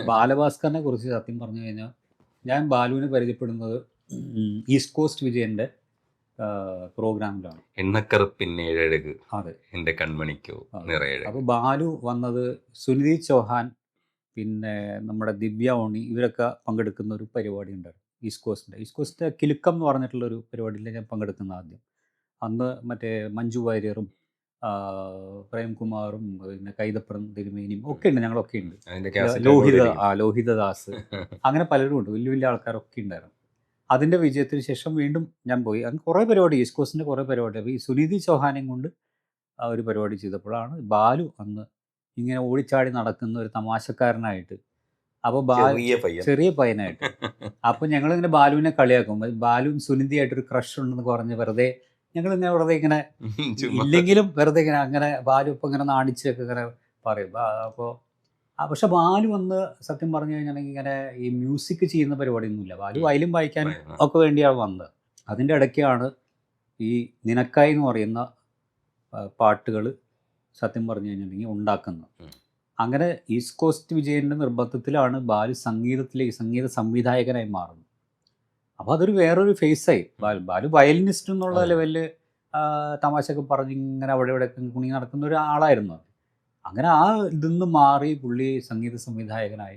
ബാലഭാസ്കറിനെ കുറിച്ച് സത്യം പറഞ്ഞു കഴിഞ്ഞാൽ ഞാൻ ബാലുവിനെ പരിചയപ്പെടുന്നത് ഈസ്റ്റ് കോസ്റ്റ് വിജയൻ്റെ പ്രോഗ്രാമിലാണ്. എണ്ണക്കറുപ്പിൻ ഏഴഴക് അതെ, എൻ്റെ കൺമണിക്കോ നിറയഴക്. അപ്പോൾ ബാലു വന്നത് സുനിധി ചൗഹാൻ, പിന്നെ നമ്മുടെ ദിവ്യ ഓണി, ഇവരൊക്കെ പങ്കെടുക്കുന്ന ഒരു പരിപാടി ഉണ്ടായിരുന്നു ഈസ്റ്റ് കോസ്റ്റ് കിലുക്കം എന്ന് പറഞ്ഞിട്ടുള്ളൊരു പരിപാടിയിൽ ഞാൻ പങ്കെടുക്കുന്ന ആദ്യം. അന്ന് മറ്റേ മഞ്ജു വാര്യറും പ്രേംകുമാറും പിന്നെ കൈതപ്രം തിരുമേനിയും ഒക്കെ ഉണ്ട്, ഞങ്ങളൊക്കെ ഉണ്ട്. അതിന്റെ cassette ലോഹിതദാസ്, അങ്ങനെ പലരും ഉണ്ട്, വലിയ വലിയ ആൾക്കാരൊക്കെ ഉണ്ടായിരുന്നു. അതിൻ്റെ വിജയത്തിന് ശേഷം വീണ്ടും ഞാൻ പോയി. അന്ന് കുറേ പരിപാടി, ഈസ്റ്റ് കോസ്റ്റിൻ്റെ കുറേ പരിപാടി. അപ്പോൾ ഈ സുനിധി ചൗഹാനെയും കൊണ്ട് ആ ഒരു പരിപാടി ചെയ്തപ്പോഴാണ് ബാലു അന്ന് ഇങ്ങനെ ഓടിച്ചാടി നടക്കുന്ന ഒരു തമാശക്കാരനായിട്ട്. അപ്പോൾ ചെറിയ പയ്യൻ. ചെറിയ പയ്യനായിട്ട്. അപ്പോൾ ഞങ്ങളിങ്ങനെ ബാലുവിനെ കളിയാക്കും. ബാലുവും സുനിധിയായിട്ടൊരു ക്രഷ് ഉണ്ടെന്ന് പറഞ്ഞ് വെറുതെ ഞങ്ങളിങ്ങനെ വെറുതെ ഇങ്ങനെ ചുമ്മാ. ഇല്ലെങ്കിലും വെറുതെ ഇങ്ങനെ അങ്ങനെ ബാലു ഇപ്പം ഇങ്ങനെ നാണിച്ചൊക്കെ ഇങ്ങനെ പറയും. അപ്പോൾ പക്ഷെ ബാലു വന്ന് സത്യം പറഞ്ഞു കഴിഞ്ഞാണെങ്കിൽ ഇങ്ങനെ ഈ മ്യൂസിക് ചെയ്യുന്ന പരിപാടിയൊന്നുമില്ല. ബാലു വയലും വായിക്കാനും ഒക്കെ വേണ്ടിയാണ് വന്നത്. അതിൻ്റെ ഇടയ്ക്കാണ് ഈ നിനക്കായി എന്ന് പറയുന്ന പാട്ടുകൾ സത്യം പറഞ്ഞു കഴിഞ്ഞിട്ടുണ്ടെങ്കിൽ ഉണ്ടാക്കുന്നത്. അങ്ങനെ ഈസ്റ്റ് കോസ്റ്റ് വിജയൻ്റെ നിർബന്ധത്തിലാണ് ബാലു സംഗീത സംവിധായകനായി മാറുന്നത്. അപ്പോൾ അതൊരു വേറൊരു ഫേസായി. ബാലു വയലിനിസ്റ്റ് എന്നുള്ള ലെവലിൽ തമാശയൊക്കെ പറഞ്ഞ് ഇങ്ങനെ അവിടെ ഇവിടെ കുണി നടക്കുന്ന ഒരാളായിരുന്നു. അങ്ങനെ ആ ഇതിൽ നിന്ന് മാറി പുള്ളി സംഗീത സംവിധായകനായി.